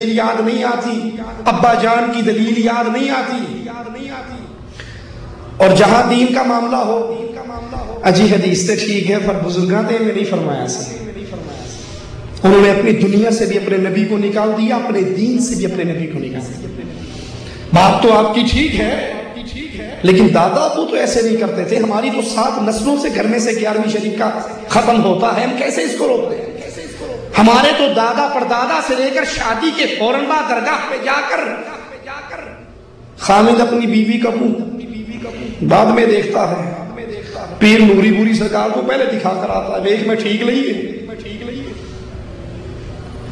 یاد نہیں آتی، ابا جان کی دلیل یاد نہیں آتی۔ اور جہاں دین کا معاملہ ہو، اجی حدیث تے ٹھیک ہے پر بزرگاں تے میں نہیں فرمایا سے، انہوں نے اپنی دنیا سے بھی اپنے نبی کو نکال دیا، اپنے دین سے بھی اپنے نبی کو نکال دیا۔ بات تو آپ کی ٹھیک ہے، لیکن دادا ابو تو ایسے نہیں کرتے تھے۔ ہماری تو 7 نسلوں سے گھر میں سے 11ویں شریف کا ختم ہوتا ہے، ہم کیسے اس کو روکتے ہیں؟ ہمارے تو دادا پردادا سے لے کر شادی کے فوراً بعد درگاہ پہ جا کر خامد اپنی بیوی کا منہ بعد میں دیکھتا ہے، پیر نوری بوری سرکار کو پہلے دکھا کر آتا ہے، دیکھ میں ٹھیک نہیں ہے۔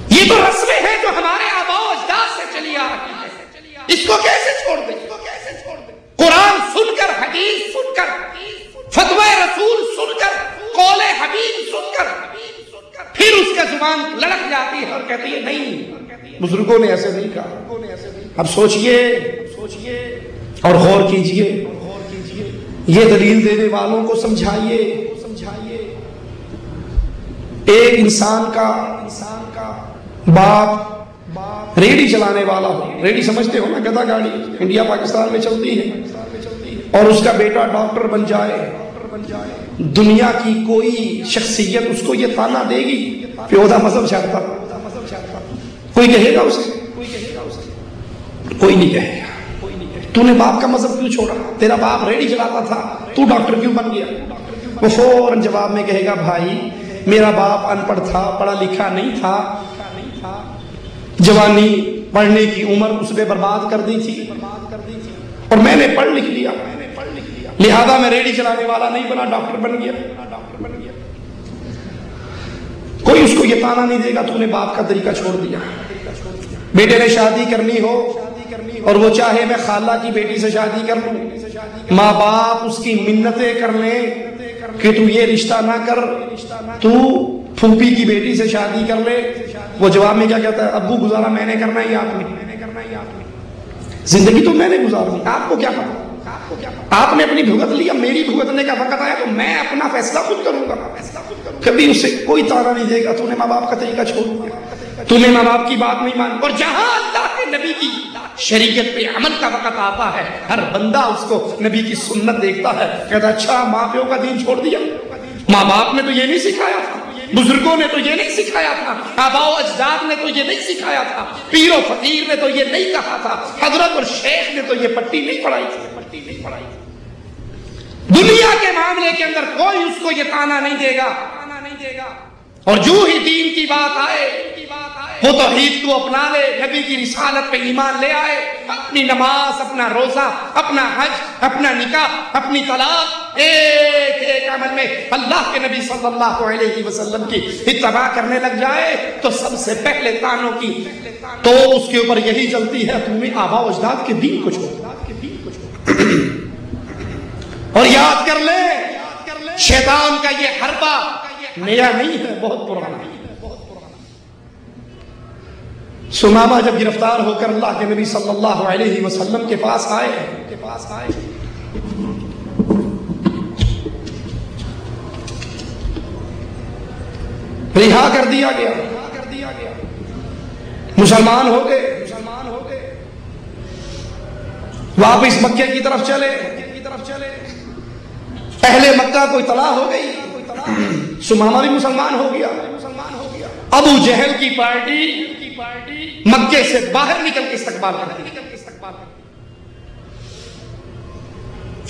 یہ تو رسمیں ہیں جو ہمارے آباء و اجداد سے چلی آ رہی ہے، اس کو کیسے چھوڑ دیں؟ قرآن سن کر، حدیث سن کر، فتوی رسول سن کر، قول حبیب سن کر، پھر اس کا زبان لڑک جاتی ہے اور کہتی ہے نہیں، بزرگوں نے ایسے نہیں کہا۔ اب سوچئے اور غور کیجئے، یہ دلیل دینے والوں کو سمجھائیے۔ ایک انسان کا باپ ریڑھی چلانے والا ہو، ریڑھی سمجھتے ہو نا، گدھا گاڑی انڈیا پاکستان میں چلتی ہے، اور اس کا بیٹا ڈاکٹر بن جائے، دنیا کی کوئی شخصیت اس کو یہ تانا دے گی کہ عہدہ مذہب چھاڑتا، کوئی کہے گا اسے؟ کوئی نہیں کہے گا۔ تو نے باپ کا مذہب کیوں چھوڑا؟ تیرا باپ ریڑھی چلاتا تھا، تو ڈاکٹر کیوں بن گیا؟ وہ فوراً جواب میں کہے گا بھائی میرا باپ ان پڑھ تھا، پڑھا لکھا نہیں تھا، جوانی پڑھنے کی عمر اس نے برباد کر دی تھی، اور میں نے پڑھ لکھ لیا، لہذا میں ریڑھی چلانے والا نہیں بنا، ڈاکٹر بن گیا۔ کوئی اس کو یہ تانا نہیں دے گا تو نے باپ کا طریقہ چھوڑ دیا۔ بیٹے نے شادی کرنی ہو اور وہ چاہے میں خالہ کی بیٹی سے شادی کر لوں، ماں باپ اس کی منتیں کر لیں کہ تو یہ رشتہ نہ کر، تو پھوپھی کی بیٹی سے شادی کر لے، وہ جواب میں کیا کہتا ہے؟ ابو گزارا میں نے کرنا ہے یا آپ نے؟ زندگی تو میں نے گزارنی، آپ کو کیا پتا؟ آپ نے اپنی بھگت لیا، میری بھگتنے کا وقت آیا تو میں اپنا فیصلہ خود کروں گا۔ کبھی اسے کوئی تانا نہیں دے گا تو نے ماں باپ کا طریقہ چھوڑ دیا، تو نے ماں باپ کی بات نہیں مانی۔ اور جہاں اللہ کے نبی کی شریعت پہ عمل کا وقت آتا ہے، ہر بندہ اس کو نبی کی سنت دیکھتا ہے، کہتا اچھا ماں پیو کا دین چھوڑ دیا، ماں باپ نے تو یہ نہیں سکھایا تھا، بزرگوں نے تو یہ نہیں سکھایا تھا، آباء و اجداد نے تو یہ نہیں سکھایا تھا، پیر و فقیر نے تو یہ نہیں کہا تھا، حضرت اور شیخ نے تو یہ پٹی نہیں پڑھائی تھی۔ دنیا کے معاملے کے اندر کوئی اس کو یہ تانا نہیں دے گا، اور جو ہی دین کی بات آئے وہ توحید کو اپنا لے، نبی کی رسالت پہ ایمان لے آئے، اپنی نماز، اپنا روزہ، اپنا حج، اپنا نکاح، اپنی طلاق، ایک ایک عمل میں اللہ کے نبی صلی اللہ علیہ وسلم کی اتباع کرنے لگ جائے تو سب سے پہلے تانوں کی تو اس کے اوپر یہی چلتی ہے، تم نے آباء و اجداد کے دین کو چھوڑ۔ اور یاد کر لے شیطان کا یہ حربہ نیا نہیں ہے، بہت پرانا ہے۔ سمامہ جب گرفتار ہو کر اللہ کے نبی صلی اللہ علیہ وسلم کے پاس آئے، رہا کر دیا گیا، مسلمان ہو گئے، واپس مکے کی طرف چلے، اہل مکہ کو اطلاع ہو گئی، سمامہ بھی مسلمان ہو گیا۔ ابو جہل کی پارٹی مکے سے باہر نکل کے استقبال کرتی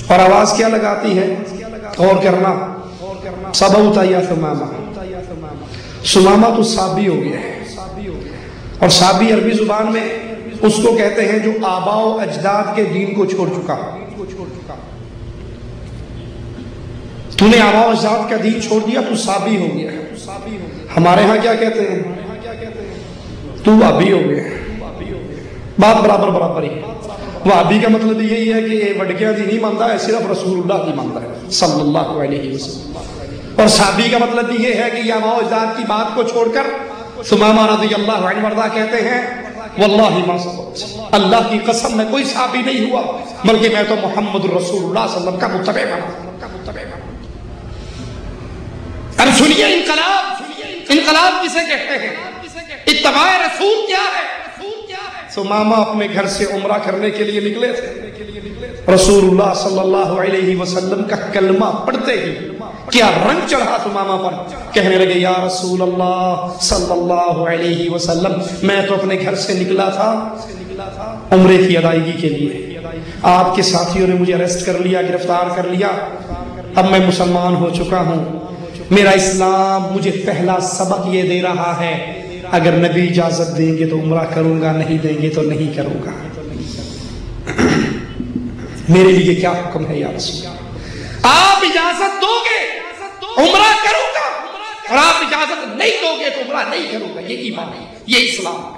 اور آواز کیا لگاتی ہے؟ غور کرنا، سبوتا یا سمامہ، سمامہ تو صابی ہو گیا ہے، اور صابی عربی زبان میں اس کو کہتے ہیں جو آباء و اجداد کے دین کو چھوڑ چکا۔ تو نے آباء و اجداد کا دین چھوڑ دیا تو صابی ہو گیا ہے۔ ہمارے ہاں کیا کہتے ہیں؟ تو وہابی ہو گیا۔ بات برابر ہی۔ وہابی کا مطلب یہی ہے کہ یہ وڈکیاں دی نہیں مانتا ہے، صرف رسول اللہ کی مانتا ہے صلی اللہ علیہ وسلم۔ اور صابی کا مطلب یہ ہے کہ یہ آباء و اجداد کی بات کو چھوڑ کر سمامہ رضی اللہ عنہ وردہ کہتے ہیں واللہ ما صبت، اللہ کی قسم میں کوئی صحابی نہیں ہوا بلکہ میں تو محمد رسول اللہ صلی اللہ علیہ وسلم کا متبع بنا۔ اب سنیے انقلاب کسے کہتے ہیں؟ اتباع رسول کیا ہے؟ تو ماما اپنے گھر سے عمرہ کرنے کے لیے نکلے تھے. رسول اللہ صلی اللہ علیہ وسلم کا کلمہ پڑھتے ہی کیا رنگ چڑھا تو ماما پر. کہنے لگے یا رسول اللہ صلی اللہ علیہ وسلم میں تو اپنے گھر سے نکلا تھا عمرے کی ادائیگی کے لیے. آپ کے ساتھیوں نے مجھے اریسٹ کر لیا, گرفتار کر لیا. اب میں مسلمان ہو چکا ہوں. میرا اسلام مجھے پہلا سبق یہ دے رہا ہے اگر نبی اجازت دیں گے تو عمرہ کروں گا, نہیں دیں گے تو نہیں کروں گا. میرے لیے کیا حکم ہے یا رسول اللہ؟ آپ اجازت دو گے عمرہ کروں گا, اور آپ اجازت نہیں دو گے تو عمرہ نہیں کروں گا. یہ ایمان ہے, یہ اسلام ہے.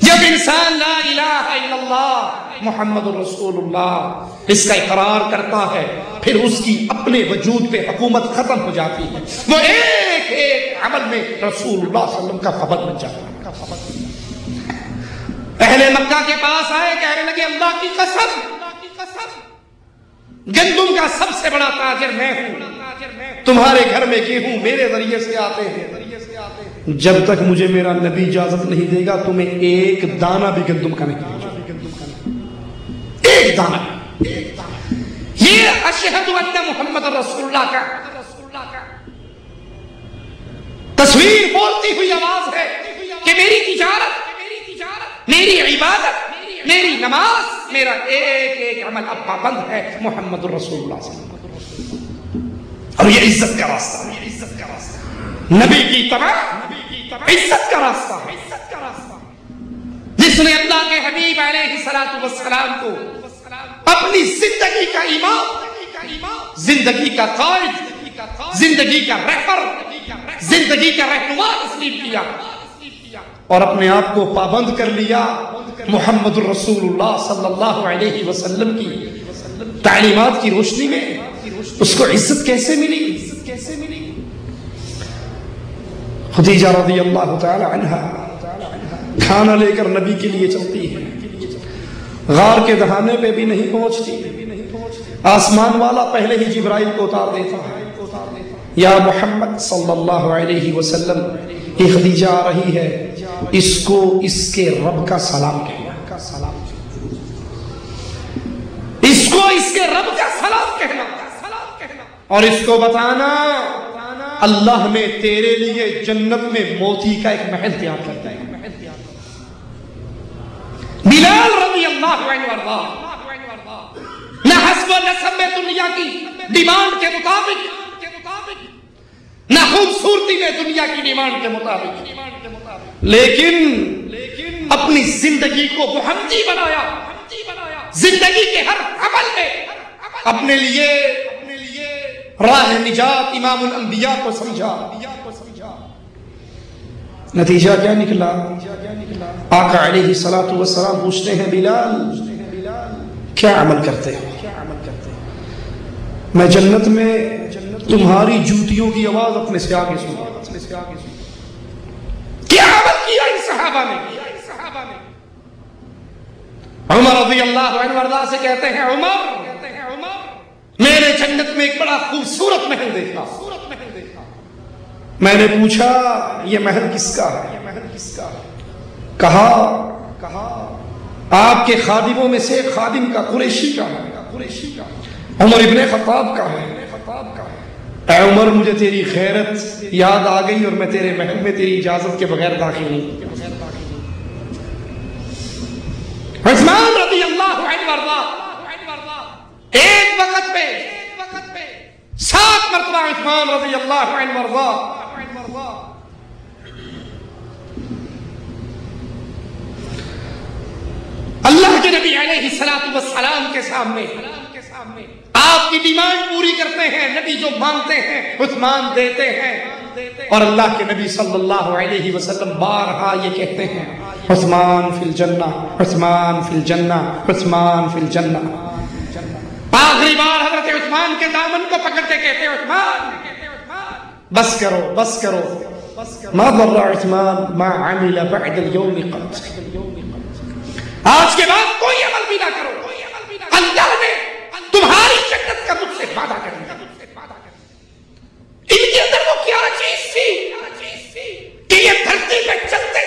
جب انسان لا الہ الا اللہ محمد رسول اللہ اس کا اقرار کرتا ہے پھر اس کی اپنے وجود پہ حکومت ختم ہو جاتی ہے. وہ ایک ایک عمل میں رسول اللہ صلی اللہ علیہ وسلم کا خبر بن جاتا ہے. اہل مکہ کے پاس آئے, کہنے لگے اللہ کی قسم گندم کا سب سے بڑا تاجر میں ہوں, تمہارے گھر میں گیہوں میرے ذریعے سے آتے ہیں. جب تک مجھے میرا نبی اجازت نہیں دے گا تمہیں ایک دانہ بھی گندم کا نہیں دے گا, ایک دانہ. یہ اشہد ان محمد رسول اللہ کا تصویر بولتی ہوئی آواز ہے کہ میری تجارت, میری عبادت, میری نماز, میرا ایک ایک عمل اب پابند ہے محمد رسول اللہ صلی اللہ علیہ وسلم. اور یہ عزت کا راستہ ہے, نبی کی طرح عزت کا راستہ ہے. جس نے اللہ کے حبیب علیہ الصلوۃ والسلام کو اپنی زندگی کا امام, زندگی کا قائد, زندگی کا رہبر, زندگی کا رہنما تسلیم کیا اور اپنے آپ کو پابند کر لیا محمد الرسول اللہ صلی اللہ علیہ وسلم کی تعلیمات کی روشنی میں, اس کو عزت کیسے ملی؟ خدیجہ رضی اللہ تعالی عنہا کھانا لے کر نبی کے لیے چلتی ہے, غار کے دہانے پہ بھی نہیں پہنچتی, آسمان والا پہلے ہی جبرائیل کو اتار دیتا ہے. یا محمد صلی اللہ علیہ وسلم یہ خدیجہ آ رہی ہے, اس کو اس کے رب کا سلام کہنا, اس کو اس کے رب کا سلام کہنا, اور اس کو بتانا اللہ نے تیرے لیے جنت میں موتی کا ایک محل تیار کرتا ہے. بلال رضی اللہ عنہ وارضا نہ حسب و نسب میں دنیا کی ڈیمانڈ کے مطابق, نہ خوبصورتی میں دنیا کی ڈیمانڈ کے مطابق, لیکن اپنی زندگی کو محمدی بنایا. زندگی کے ہر عمل میں اپنے لیے راہ نجات امام الانبیاء کو سمجھا. نتیجہ کیا نکلا؟ آقا علیہ الصلوۃ والسلام پوچھتے ہیں بلال کیا عمل کرتے ہیں؟ میں جنت میں تمہاری جوتیوں کی آواز اپنے سے آگے سنتا. کیا عمل کیا ان صحابہ نے؟ عمر رضی اللہ عنہ وارضا سے کہتے ہیں عمر میں نے جنت میں ایک بڑا خوبصورت محل دیکھا. میں نے پوچھا یہ محل کس کا ہے؟ کہا آپ کے خادموں میں سے خادم کا, قریشی کا ہے, عمر ابن خطاب کا ہے. اے عمر مجھے تیری غیرت یاد آ گئی اور میں تیرے محل میں تیری اجازت کے بغیر داخل نہیں. عثمان رضی اللہ عنہ وارضا ایک وقت پہ 7 مرتبہ عثمان رضی اللہ عنہ وارضا اللہ کے نبی علیہ الصلوۃ والسلام کے سامنے آپ کی ڈیمانڈ پوری کرتے ہیں. نبی جو مانگتے ہیں عثمان دیتے ہیں, اور اللہ کے نبی صلی اللہ علیہ وسلم بارہا یہ کہتے ہیں عثمان فی الجنہ, عثمان فی الجنہ, عثمان فی الجنہ. آخری بار حضرت عثمان کے دامن کو پکڑ کے کہتے ہیں عثمان بس کرو ما ضر عثمان ما عمل بعد اليوم قط. آج کے بعد کوئی عمل بھی نہ کرو, اللہ نے تمہاری جنت کا مجھ سے وعدہ کر دیا. ان کے اندر وہ کیا چیز تھی کہ یہ دھرتی پہ چلتے